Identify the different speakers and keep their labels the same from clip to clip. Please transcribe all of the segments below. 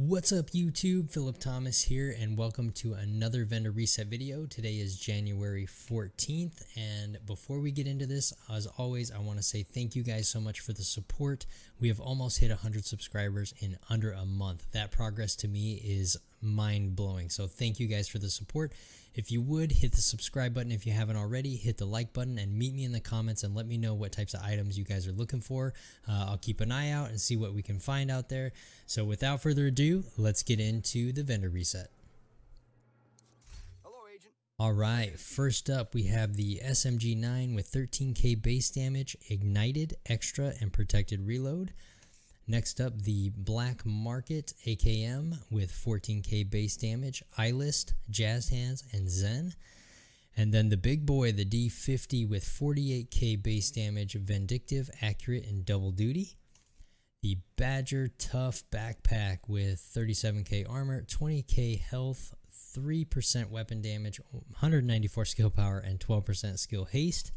Speaker 1: What's up YouTube, Philip Thomas here and welcome to another vendor reset video. Today is January 14th and before we get into this, as always, I want to say thank you guys so much for the support. We have almost hit 100 subscribers in under a month. That progress to me is mind-blowing, so thank you guys for the support. If you would, hit the subscribe button if you haven't already, hit the like button, and meet me in the comments and let me know what types of items you guys are looking for. I'll keep an eye out and see what we can find out there. So without further ado, let's get into the vendor reset.
Speaker 2: Hello, Agent.
Speaker 1: Alright, first up we have the SMG9 with 13k base damage, ignited, extra, and protected reload. Next up, the Black Market Akm with 14k base damage, Eyelist, Jazz Hands, and Zen. And then the big boy, the D50 with 48k base damage, Vindictive, Accurate, and Double Duty. The Badger Tuff Backpack with 37k armor, 20k health, 3% weapon damage, 194 skill power, and 12% skill haste.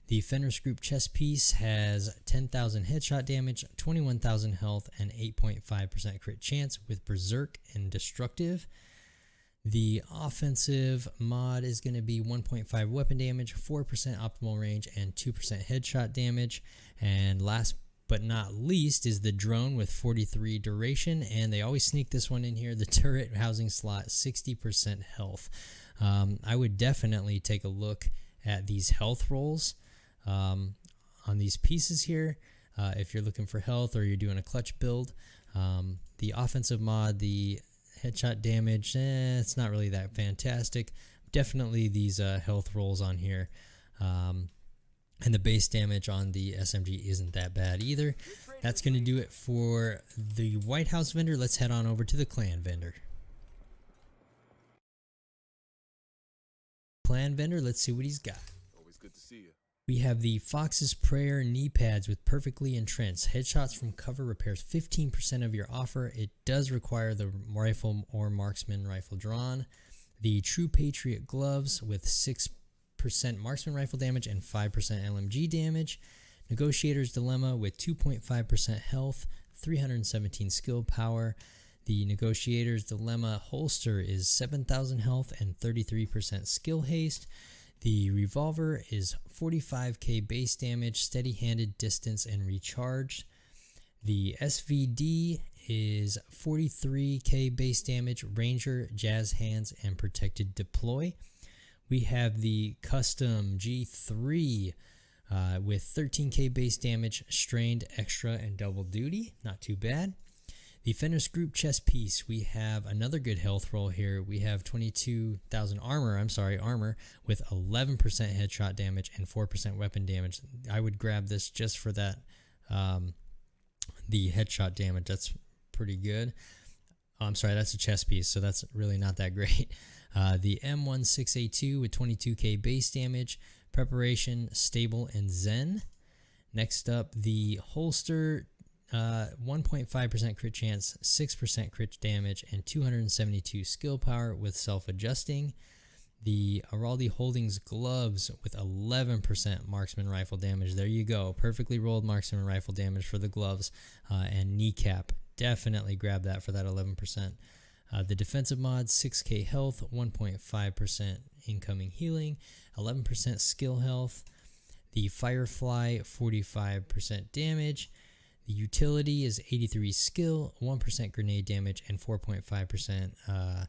Speaker 1: The Fenris Group chest piece has 10,000 headshot damage, 21,000 health, and 8.5% crit chance with Berserk and Destructive. The offensive mod is going to be 1.5 weapon damage, 4% optimal range, and 2% headshot damage. And last but not least is the drone with 43 duration, and they always sneak this one in here, the turret housing slot, 60% health. I would definitely take a look at these health rolls on these pieces here if you're looking for health or you're doing a clutch build. The offensive mod, the headshot damage, it's not really that fantastic. Definitely these health rolls on here, and the base damage on the SMG isn't that bad either. That's going to do it for the White House vendor. Let's head on over to the Clan vendor. Clan vendor, let's see what he's got.
Speaker 2: Always good to see you.
Speaker 1: We have the Fox's Prayer knee pads with perfectly entrenched. Headshots from cover repairs 15% of your offer. It does require the rifle or marksman rifle drawn. The True Patriot gloves with 6% marksman rifle damage and 5% LMG damage. Negotiator's Dilemma with 2.5% health, 317 skill power. The Negotiator's Dilemma holster is 7,000 health and 33% skill haste. The revolver is 45k base damage, steady-handed, distance, and recharged. The SVD is 43k base damage, ranger, jazz hands, and protected deploy. We have the custom G3 with 13k base damage, strained, extra, and double duty. Not too bad. The Fenris Group chest piece, we have another good health roll here. We have 22,000 armor with 11% headshot damage and 4% weapon damage. I would grab this just for that, the headshot damage. That's pretty good. I'm sorry, that's a chest piece, so that's really not that great. The M16A2 with 22k base damage, preparation, stable, and zen. Next up, the holster, 1.5% crit chance, 6% crit damage, and 272 skill power with self-adjusting. The Araldi Holdings gloves with 11% marksman rifle damage. There you go, perfectly rolled marksman rifle damage for the gloves, and kneecap. Definitely grab that for that 11%. The defensive mod, 6k health, 1.5% incoming healing, 11% skill health. The Firefly, 45% damage. The utility is 83 skill, 1% grenade damage, and 4.5%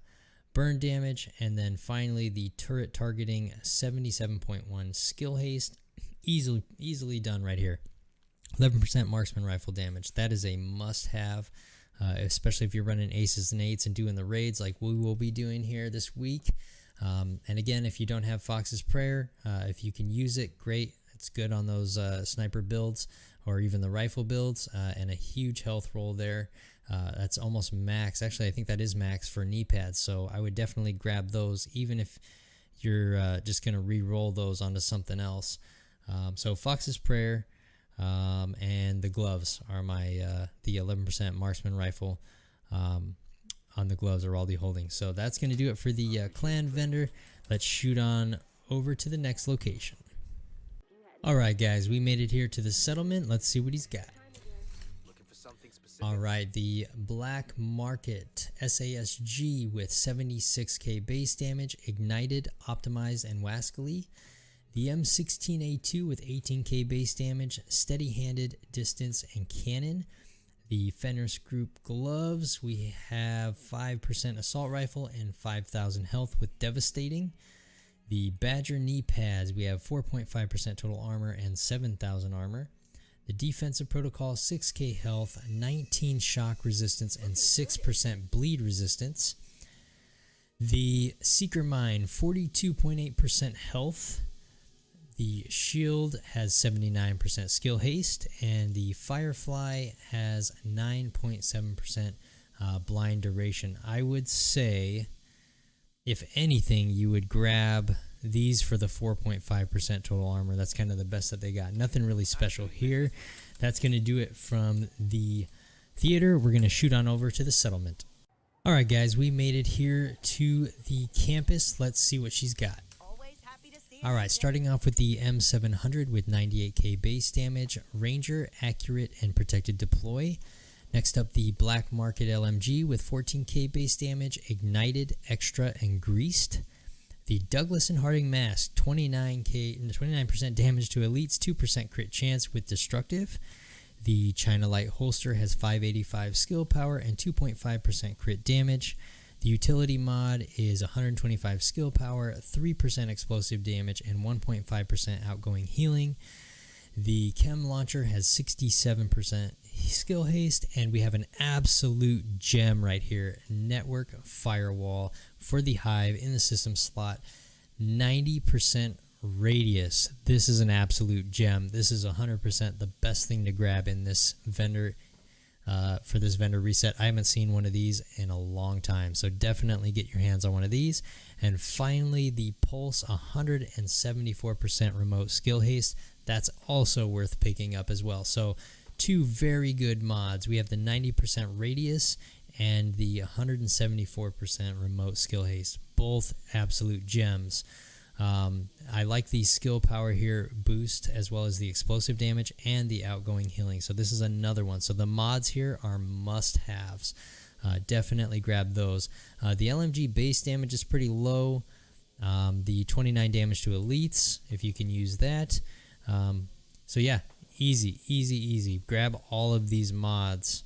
Speaker 1: burn damage. And then finally, the turret targeting, 77.1 skill haste. Easily done right here. 11% marksman rifle damage. That is a must-have, especially if you're running aces and eights and doing the raids like we will be doing here this week. And again, if you don't have Fox's Prayer, if you can use it, great. It's good on those sniper builds or even the rifle builds, and a huge health roll there. That's almost max. Actually, I think that is max for knee pads, so I would definitely grab those even if you're just going to re-roll those onto something else. So Fox's Prayer and the gloves are my the 11% marksman rifle on the gloves are Aldi Holdings. So that's going to do it for the clan vendor. Let's shoot on over to the next location. Alright guys, we made it here to the settlement. Let's see what he's got.
Speaker 2: Looking for something specific.
Speaker 1: All right, the Black Market SASG with 76k base damage, ignited, optimized, and wascally. The M16A2 with 18k base damage, steady-handed, distance, and cannon. The Fenris Group Gloves, we have 5% assault rifle and 5,000 health with devastating. The Badger knee pads, we have 4.5% total armor and 7,000 armor. The Defensive Protocol, 6k health, 19 shock resistance, and 6% bleed resistance. The Seeker Mine, 42.8% health. The Shield has 79% skill haste, and the Firefly has 9.7% blind duration. I would say, if anything, you would grab these for the 4.5% total armor. That's kind of the best that they got. Nothing really special here. That's going to do it from the theater. We're going to shoot on over to the settlement. All right, guys, we made it here to the campus. Let's see what she's got. All right, starting off with the M700 with 98k base damage, Ranger, accurate, and protected deploy. Next up, the Black Market LMG with 14k base damage, ignited, extra, and greased. The Douglas and Harding Mask, 29% damage to elites, 2% crit chance with destructive. The China Light Holster has 585 skill power and 2.5% crit damage. The utility mod is 125 skill power, 3% explosive damage, and 1.5% outgoing healing. The Chem Launcher has 67% skill haste, and we have an absolute gem right here, Network Firewall for the Hive in the system slot, 90% radius. This is an absolute gem. This is 100% the best thing to grab in this vendor for this vendor reset. I haven't seen one of these in a long time, so definitely get your hands on one of these. And finally, the Pulse, 174% remote skill haste. That's also worth picking up as well. So two very good mods. We have the 90% radius and the 174% remote skill haste. Both absolute gems. I like the skill power here boost, as well as the explosive damage and the outgoing healing. So this is another one. So the mods here are must-haves. Definitely grab those. The LMG base damage is pretty low. The 29 damage to elites, if you can use that. So yeah, easy. Grab all of these mods.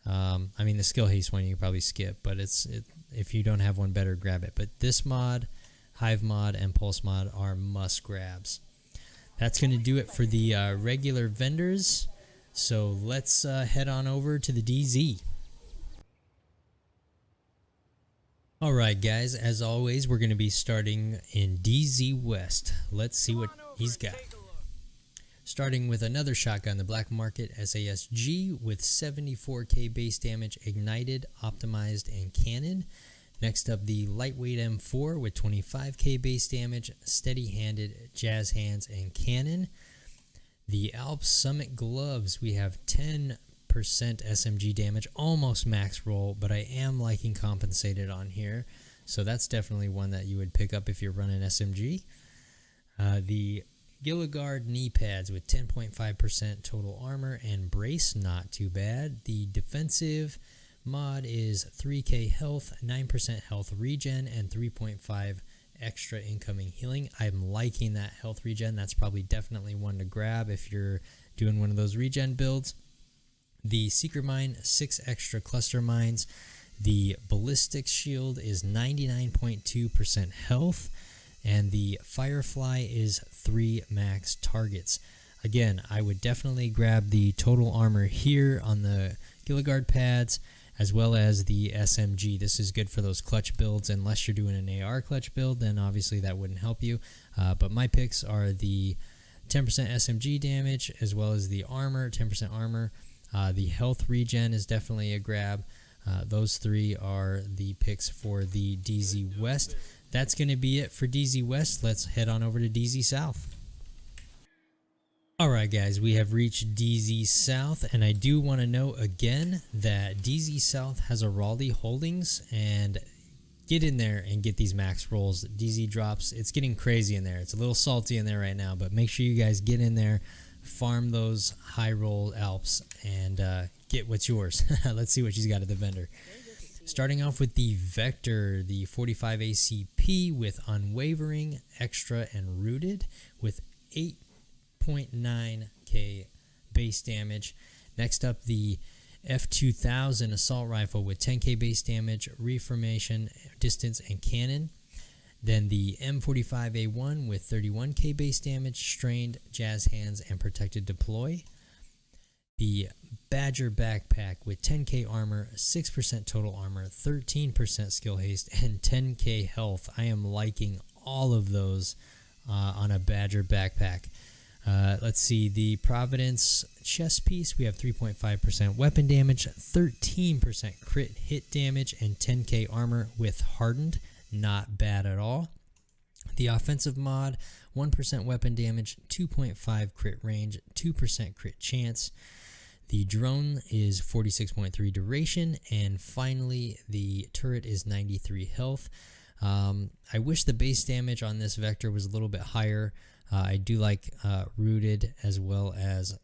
Speaker 1: I mean, the skill haste one you can probably skip, but if you don't have one better, grab it. But this mod, Hive mod, and Pulse mod are must grabs. That's going to do it for the regular vendors. So let's head on over to the DZ. Alright guys, as always, we're going to be starting in DZ West. Let's see what he's got. Starting with another shotgun, the Black Market SASG with 74k base damage, ignited, optimized, and cannon. Next up, the lightweight M4 with 25k base damage, steady-handed, jazz hands, and cannon. The Alp Summit Gloves, we have 10% SMG damage, almost max roll, but I am liking compensated on here. So that's definitely one that you would pick up if you're running SMG. The Gila knee pads with 10.5% total armor and brace, not too bad. The defensive mod is 3k health, 9% health regen, and 3.5 extra incoming healing. I'm liking that health regen. That's probably definitely one to grab if you're doing one of those regen builds. The Seeker Mine, 6 extra cluster mines. The Ballistic Shield is 99.2% health, and the Firefly is 3 max targets. Again, I would definitely grab the total armor here on the Gila pads, as well as the SMG. This is good for those clutch builds. Unless you're doing an AR clutch build, then obviously that wouldn't help you. But my picks are the 10% SMG damage, as well as the armor, 10% armor. The health regen is definitely a grab. Those three are the picks for the DZ West. That's going to be it for DZ West. Let's head on over to DZ South. Alright guys, we have reached DZ South, and I do want to note again that DZ South has a Raleigh Holdings, and get in there and get these max rolls. DZ drops, it's getting crazy in there. It's a little salty in there right now, but make sure you guys get in there, farm those high roll Alps, and get what's yours. Let's see what she's got at the vendor. Starting off with the Vector, the 45 ACP with Unwavering, Extra, and Rooted with 8.9k base damage. Next up, the F2000 Assault Rifle with 10k base damage, Reformation, Distance, and Cannon. Then the M45A1 with 31k base damage, Strained, Jazz Hands, and Protected Deploy. The Badger Backpack with 10k armor, 6% total armor, 13% skill haste, and 10k health. I am liking all of those on a Badger Backpack. Let's see, the Providence chest piece, we have 3.5% weapon damage, 13% crit hit damage, and 10k armor with Hardened. Not bad at all. The offensive mod, 1% weapon damage, 2.5 crit range, 2% crit chance. The drone is 46.3 duration, and finally the turret is 93 health. I wish the base damage on this Vector was a little bit higher. I do like Rooted as well as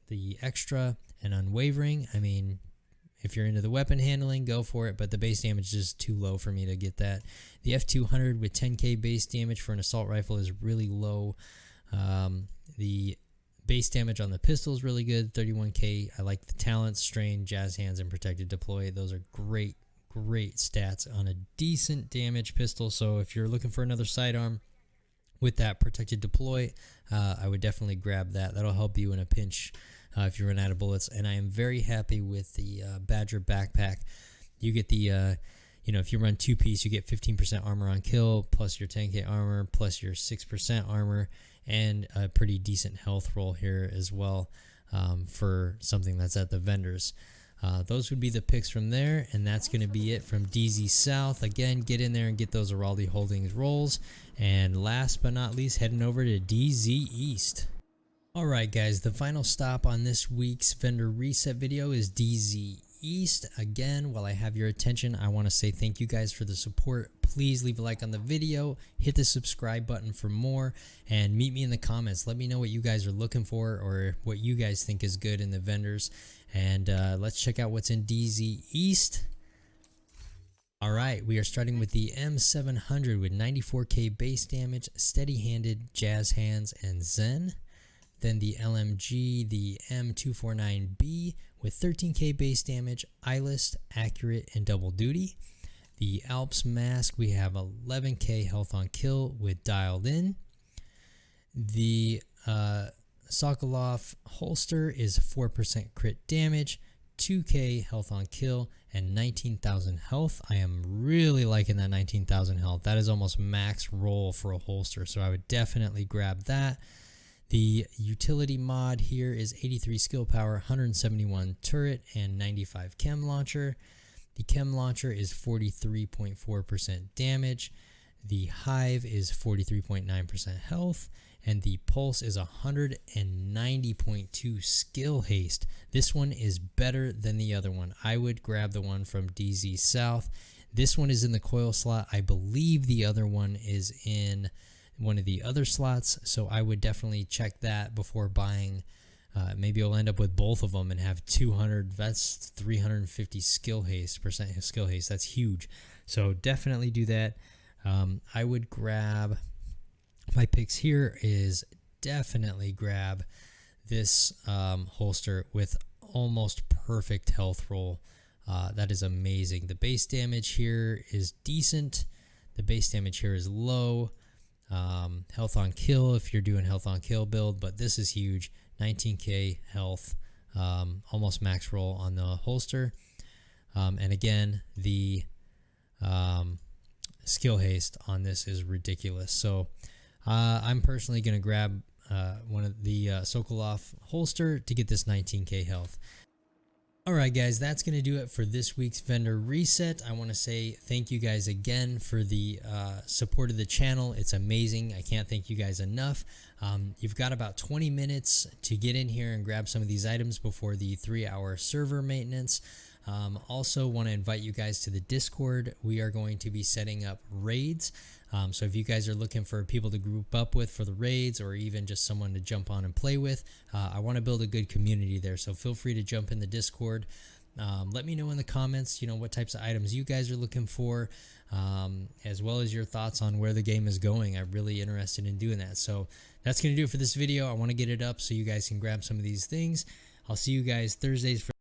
Speaker 1: the Extra and Unwavering. I mean, if you're into the weapon handling, go for it, but the base damage is too low for me to get that. The F200 with 10k base damage for an assault rifle is really low. The base damage on the pistol is really good, 31k. I like the talents, Strain, Jazz Hands, and Protected Deploy. Those are great stats on a decent damage pistol. So if you're looking for another sidearm with that Protected Deploy, I would definitely grab that. That'll help you in a pinch if you run out of bullets. And I am very happy with the Badger Backpack. You get the, if you run 2-piece, you get 15% armor on kill, plus your 10k armor, plus your 6% armor, and a pretty decent health roll here as well for something that's at the vendors. Those would be the picks from there, and that's going to be it from DZ South. Again, get in there and get those Araldi Holdings rolls. And last but not least, heading over to DZ East. Alright guys, the final stop on this week's vendor reset video is DZ East. Again, while I have your attention, I want to say thank you guys for the support. Please leave a like on the video, hit the subscribe button for more, and meet me in the comments. Let me know what you guys are looking for or what you guys think is good in the vendors. And let's check out what's in DZ East. Alright, we are starting with the M700 with 94k base damage, steady-handed, Jazz Hands, and Zen. Then the LMG, the M249B with 13k base damage, Eyeless, Accurate, and Double Duty. The Alps Mask, we have 11k health on kill with Dialed In. The Sokolov Holster is 4% crit damage, 2k health on kill, and 19,000 health. I am really liking that 19,000 health. That is almost max roll for a holster, so I would definitely grab that. The utility mod here is 83 skill power, 171 turret, and 95 chem launcher. The chem launcher is 43.4% damage. The hive is 43.9% health. And the pulse is 190.2 skill haste. This one is better than the other one. I would grab the one from DZ South. This one is in the coil slot. I believe the other one is in one of the other slots, so I would definitely check that before buying. Maybe you'll end up with both of them and have 200. That's 350 skill haste, skill haste. That's huge. So definitely do that. I would grab, my picks here is definitely grab this holster with almost perfect health roll. That is amazing. The base damage here is decent. The base damage here is low. Health on kill if you're doing health on kill build, but this is huge. 19k health, almost max roll on the holster. And again, the skill haste on this is ridiculous. So I'm personally going to grab one of the Sokolov Holster to get this 19k health. Alright guys, that's going to do it for this week's vendor reset. I want to say thank you guys again for the support of the channel. It's amazing. I can't thank you guys enough. You've got about 20 minutes to get in here and grab some of these items before the 3-hour server maintenance. Also want to invite you guys to the Discord. We are going to be setting up raids. So if you guys are looking for people to group up with for the raids, or even just someone to jump on and play with, I want to build a good community there. So feel free to jump in the Discord. Let me know in the comments, what types of items you guys are looking for, as well as your thoughts on where the game is going. I'm really interested in doing that. So that's going to do it for this video. I want to get it up so you guys can grab some of these things. I'll see you guys Thursdays for